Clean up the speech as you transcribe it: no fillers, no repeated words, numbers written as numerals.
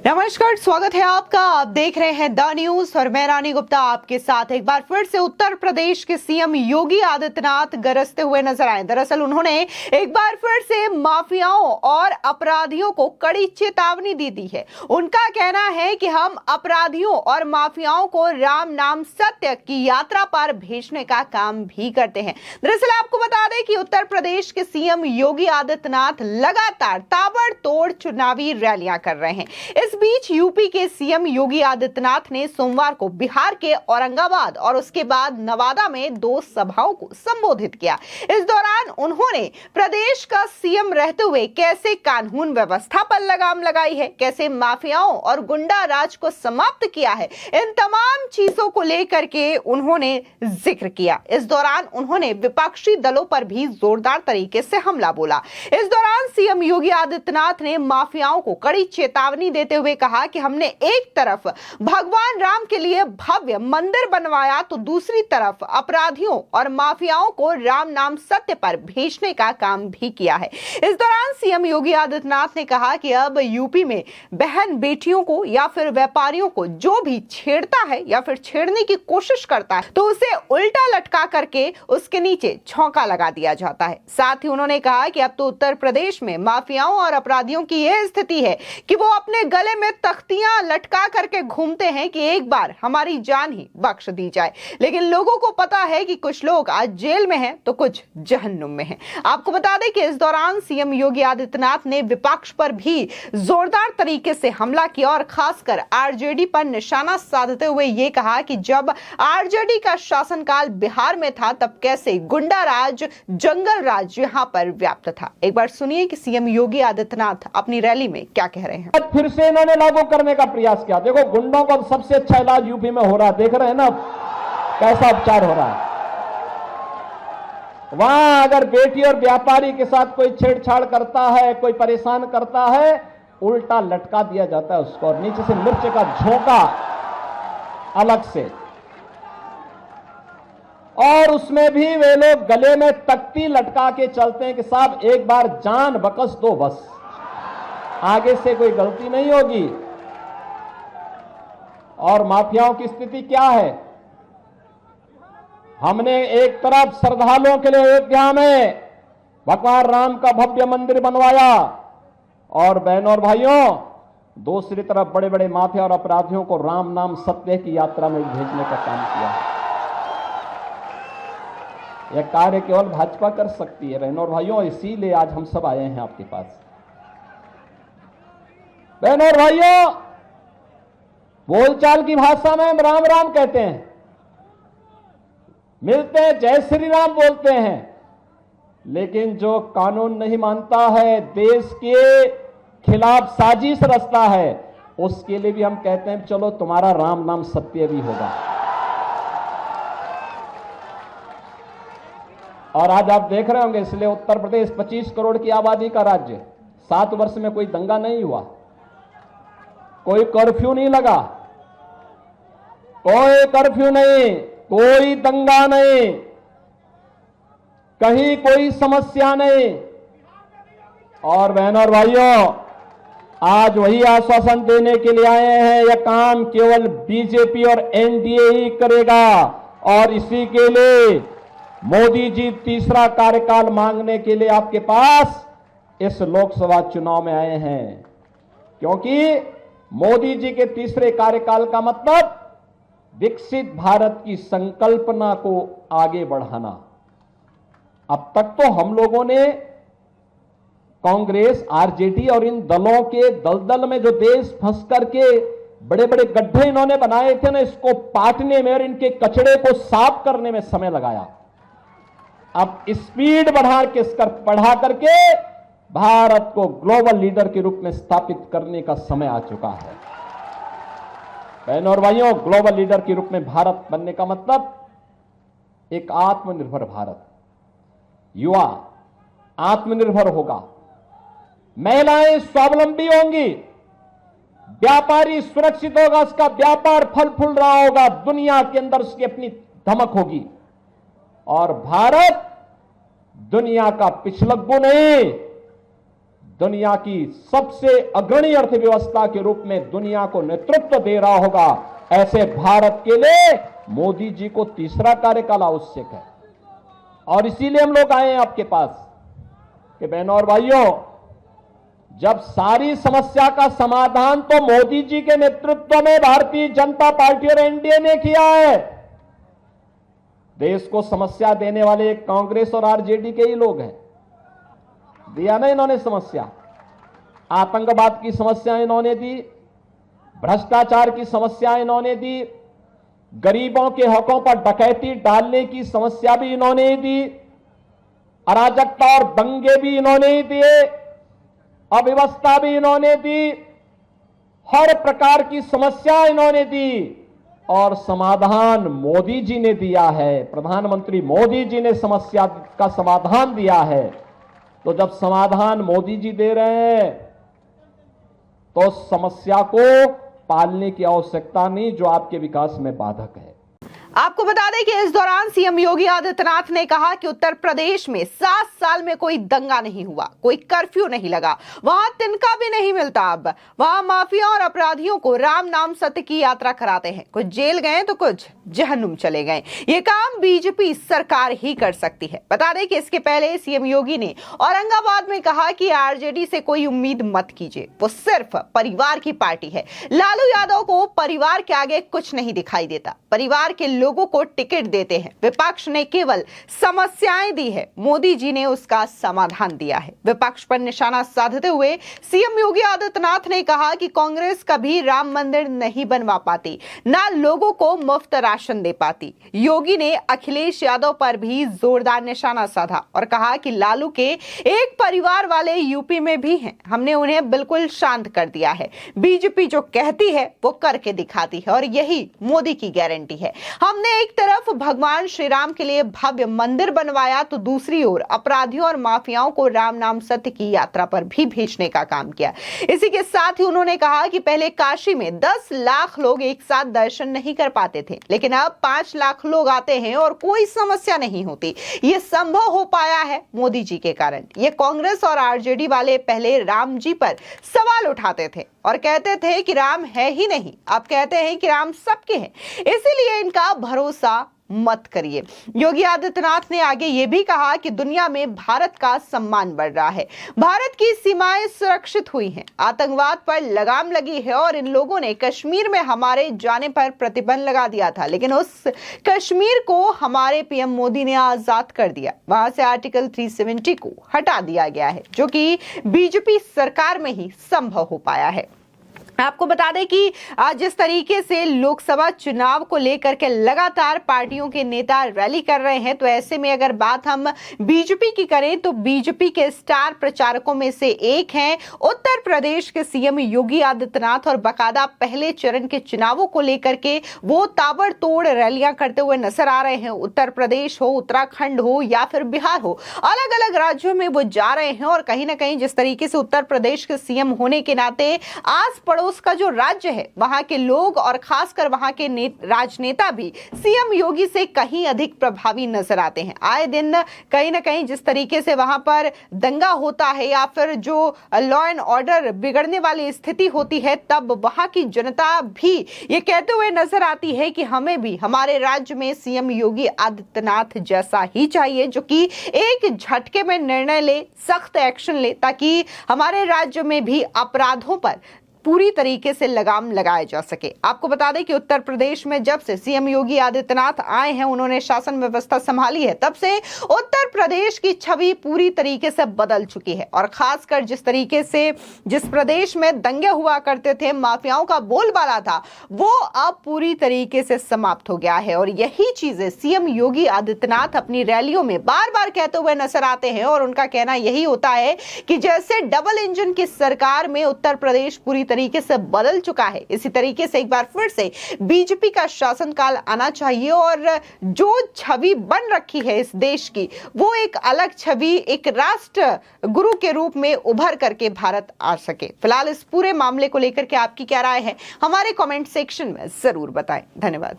नमस्कार, स्वागत है आपका। आप देख रहे हैं द न्यूज और मैं रानी गुप्ता आपके साथ। एक बार फिर से उत्तर प्रदेश के सीएम योगी आदित्यनाथ गरजते हुए नजर आए। दरअसल उन्होंने एक बार फिर से माफियाओं और अपराधियों को कड़ी चेतावनी दे दी है। उनका कहना है कि हम अपराधियों और माफियाओं को राम नाम सत्य की यात्रा पर भेजने का काम भी करते हैं। दरअसल आपको बता दें कि उत्तर प्रदेश के सीएम योगी आदित्यनाथ लगातार ताबड़तोड़ चुनावी रैलियां कर रहे हैं। इस बीच यूपी के सीएम योगी आदित्यनाथ ने सोमवार को बिहार के औरंगाबाद और उसके बाद नवादा में 2 सभाओं को संबोधित किया। इस दौरान उन्होंने प्रदेश का सीएम रहते हुए कैसे कानून व्यवस्था पर लगाम लगाई है, कैसे माफियाओं और गुंडा राज को समाप्त किया है, इन तमाम चीजों को लेकर के उन्होंने जिक्र किया। इस दौरान उन्होंने विपक्षी दलों पर भी जोरदार तरीके से हमला बोला। इस दौरान सीएम योगी आदित्यनाथ ने माफियाओं को कड़ी चेतावनी देते हुए कहा कि हमने एक तरफ भगवान राम के लिए भव्य मंदिर बनवाया तो दूसरी तरफ अपराधियों और माफियाओं को राम नाम सत्य पर भेजने का काम भी किया है। इस दौरान सीएम योगी आदित्यनाथ ने कहा कि अब यूपी में बहन बेटियों को या फिर व्यापारियों को जो भी छेड़ता है या फिर छेड़ने की कोशिश करता है तो उसे उल्टा लटका करके उसके नीचे छौंका लगा दिया जाता है। साथ ही उन्होंने कहा कि अब तो उत्तर प्रदेश में माफियाओं और अपराधियों की यह स्थिति है कि वो अपने गले में तख्तियां लटका करके घूमते हैं कि एक बार हमारी जान ही बख्श दी जाए, लेकिन लोगों को पता है कि कुछ लोग आज जेल में हैं तो कुछ जहन्नुम में हैं। आपको बता दें कि इस दौरान सीएम योगी आदित्यनाथ ने विपक्ष पर भी जोरदार तरीके से हमला किया और खासकर आरजेडी पर निशाना साधते हुए ये कहा कि जब आरजेडी का शासनकाल बिहार में था तब कैसे गुंडा राज, जंगल राज यहां पर व्याप्त था। एक बार सुनिए कि सीएम योगी आदित्यनाथ अपनी रैली में क्या कह रहे हैं। फिर से इन्होंने लागू करने का प्रयास किया। देखो, गुंडों का सबसे अच्छा इलाज यूपी में हो रहा है, देख रहे हैं ना कैसा उपचार हो रहा है। वहां अगर बेटी और व्यापारी के साथ कोई छेड़छाड़ करता है, कोई परेशान करता है, उल्टा लटका दिया जाता है उसको और नीचे से मिर्च का झोंका अलग से, और उसमें भी वे लोग गले में तख्ती लटका के चलते हैं कि साहब एक बार जान बकस दो, बस आगे से कोई गलती नहीं होगी। और माफियाओं की स्थिति क्या है? हमने एक तरफ श्रद्धालुओं के लिए अयोध्या में भगवान राम का भव्य मंदिर बनवाया और बहनों और भाइयों दूसरी तरफ बड़े बड़े माफिया और अपराधियों को राम नाम सत्य की यात्रा में भेजने का काम किया। यह कार्य केवल भाजपा कर सकती है बहनों और भाइयों, इसीलिए आज हम सब आए हैं आपके पास। बहनों और भाइयों, बोलचाल की भाषा में हम राम राम कहते हैं, मिलते हैं जय श्री राम बोलते हैं, लेकिन जो कानून नहीं मानता है, देश के खिलाफ साजिश रचता है, उसके लिए भी हम कहते हैं चलो तुम्हारा राम नाम सत्य भी होगा। और आज आप देख रहे होंगे, इसलिए उत्तर प्रदेश 25 करोड़ की आबादी का राज्य, 7 वर्ष में कोई दंगा नहीं हुआ, कोई कर्फ्यू नहीं लगा, कोई कर्फ्यू नहीं, कोई दंगा नहीं, कहीं कोई समस्या नहीं। और बहनों और भाइयों, आज वही आश्वासन देने के लिए आए हैं, यह काम केवल बीजेपी और एनडीए ही करेगा और इसी के लिए मोदी जी तीसरा कार्यकाल मांगने के लिए आपके पास इस लोकसभा चुनाव में आए हैं, क्योंकि मोदी जी के तीसरे कार्यकाल का मतलब विकसित भारत की संकल्पना को आगे बढ़ाना। अब तक तो हम लोगों ने कांग्रेस, आरजेडी और इन दलों के दलदल में जो देश फंस करके बड़े बड़े गड्ढे इन्होंने बनाए थे ना, इसको पाटने में और इनके कचड़े को साफ करने में समय लगाया। अब स्पीड बढ़ा करके भारत को ग्लोबल लीडर के रूप में स्थापित करने का समय आ चुका है। बहनों और भाइयों, ग्लोबल लीडर के रूप में भारत बनने का मतलब एक आत्मनिर्भर भारत, युवा आत्मनिर्भर होगा, महिलाएं स्वावलंबी होंगी, व्यापारी सुरक्षित होगा, उसका व्यापार फल फूल रहा होगा, दुनिया के अंदर उसकी अपनी धमक होगी और भारत दुनिया का पिछलग्गू नहीं, दुनिया की सबसे अग्रणी अर्थव्यवस्था के रूप में दुनिया को नेतृत्व दे रहा होगा, ऐसे भारत के लिए मोदी जी को तीसरा कार्यकाल आवश्यक है। और इसीलिए हम लोग आए हैं आपके पास कि बहनों और भाइयों, जब सारी समस्या का समाधान तो मोदी जी के नेतृत्व में भारतीय जनता पार्टी और एनडीए ने किया है, देश को समस्या देने वाले कांग्रेस और आरजेडी के ही लोग हैं। दिया ना इन्होंने समस्या, आतंकवाद की समस्या इन्होंने दी, भ्रष्टाचार की समस्या इन्होंने दी, गरीबों के हकों पर डकैती डालने की समस्या भी इन्होंने दी, अराजकता और दंगे भी इन्होंने ही दिए, अव्यवस्था भी इन्होंने दी, हर प्रकार की समस्या इन्होंने दी और समाधान मोदी जी ने दिया है। प्रधानमंत्री मोदी जी ने समस्या का समाधान दिया है। तो जब समाधान मोदी जी दे रहे हैं तो समस्या को पालने की आवश्यकता नहीं जो आपके विकास में बाधक है। आपको बता दें कि इस दौरान सीएम योगी आदित्यनाथ ने कहा कि उत्तर प्रदेश में 7 साल में कोई दंगा नहीं हुआ, कोई कर्फ्यू नहीं लगा, वहां तिनका भी नहीं मिलता। अब वहां माफिया और अपराधियों को राम नाम सत्य की यात्रा कराते हैं, कुछ जेल गए तो कुछ जहन्नुम चले गए। ये काम बीजेपी सरकार ही कर सकती है। बता दें कि इसके पहले सीएम योगी ने औरंगाबाद में कहा कि आरजेडी से कोई उम्मीद मत कीजिए, वो सिर्फ परिवार की पार्टी है। लालू यादव को परिवार के आगे कुछ नहीं दिखाई देता, परिवार के लोगों को टिकट देते हैं। विपक्ष ने केवल समस्याएं दी है, मोदी जी ने उसका समाधान दिया है। विपक्ष पर निशाना साधते हुए सीएम योगी आदित्यनाथ ने कहा कि कांग्रेस कभी राम मंदिर नहीं बनवा पाती, ना लोगों को मुफ्त राशन दे पाती। योगी ने अखिलेश यादव पर भी जोरदार निशाना साधा और कहा कि लालू के एक परिवार वाले यूपी में भी हैं, हमने उन्हें बिल्कुल शांत कर दिया है। बीजेपी जो कहती है वो करके दिखाती है और यही मोदी की गारंटी है। हमने एक तरफ भगवान श्री राम के लिए भव्य मंदिर बनवाया तो दूसरी ओर अपराधियों और माफियाओं को राम नाम सत्य की यात्रा पर भी भेजने का काम किया। इसी के साथ ही उन्होंने कहा कि पहले काशी में 10 लाख लोग एक साथ दर्शन नहीं कर पाते थे, लेकिन अब 5 लाख लोग आते हैं और कोई समस्या नहीं होती। ये संभव हो पाया है मोदी जी के कारण। ये कांग्रेस और आरजेडी वाले पहले राम जी पर सवाल उठाते थे और कहते थे कि राम है ही नहीं, अब कहते हैं कि राम सबके हैं, इसीलिए इनका भरोसा मत करिए। योगी आदित्यनाथ ने आगे ये भी कहा कि दुनिया में भारत का सम्मान बढ़ रहा है, भारत की सीमाएं सुरक्षित हुई हैं, आतंकवाद पर लगाम लगी है और इन लोगों ने कश्मीर में हमारे जाने पर प्रतिबंध लगा दिया था, लेकिन उस कश्मीर को हमारे पीएम मोदी ने आजाद कर दिया। वहां से आर्टिकल 370 को हटा दिया गया है, जो कि बीजेपी सरकार में ही संभव हो पाया है। आपको बता दें कि आज जिस तरीके से लोकसभा चुनाव को लेकर के लगातार पार्टियों के नेता रैली कर रहे हैं, तो ऐसे में अगर बात हम बीजेपी की करें तो बीजेपी के स्टार प्रचारकों में से एक हैं उत्तर प्रदेश के सीएम योगी आदित्यनाथ और बाकायदा पहले चरण के चुनावों को लेकर के वो ताबड़तोड़ रैलियां करते हुए नजर आ रहे हैं। उत्तर प्रदेश हो, उत्तराखंड हो या फिर बिहार हो, अलग अलग राज्यों में वो जा रहे हैं और कहीं ना कहीं जिस तरीके से उत्तर प्रदेश के सीएम होने के नाते आस पड़ोस उसका जो राज्य है वहां के लोग और खासकर वहां के राजनेता भी सीएम योगी से कहीं अधिक प्रभावी नजर आते हैं। आए दिन कहीं ना कहीं जिस तरीके से वहां पर दंगा होता है या फिर जो लॉ एंड ऑर्डर बिगड़ने वाली स्थिति होती है, तब वहां की जनता भी ये कहते हुए नजर आती है कि हमें भी हमारे राज्य में सीएम योगी आदित्यनाथ जैसा ही चाहिए, जो कि एक झटके में निर्णय ले, सख्त एक्शन ले, ताकि हमारे राज्य में भी अपराधों पर पूरी तरीके से लगाम लगाया जा सके। आपको बता दें कि उत्तर प्रदेश में जब से सीएम योगी आदित्यनाथ आए हैं, उन्होंने शासन व्यवस्था संभाली है, तब से उत्तर प्रदेश की छवि पूरी तरीके से बदल चुकी है और खासकर जिस तरीके से जिस प्रदेश में दंगे हुआ करते थे, माफियाओं का बोलबाला था, वो अब पूरी तरीके से समाप्त हो गया है। और यही चीजें सीएम योगी आदित्यनाथ अपनी रैलियों में बार बार कहते हुए नजर आते हैं और उनका कहना यही होता है कि जैसे डबल इंजन की सरकार में उत्तर प्रदेश पूरी तरीके से बदल चुका है, इसी तरीके से एक बार फिर से बीजेपी का शासनकाल आना चाहिए और जो छवि बन रखी है इस देश की, वो एक अलग छवि, एक राष्ट्र गुरु के रूप में उभर करके भारत आ सके। फिलहाल इस पूरे मामले को लेकर के आपकी क्या राय है, हमारे कमेंट सेक्शन में जरूर बताएं। धन्यवाद।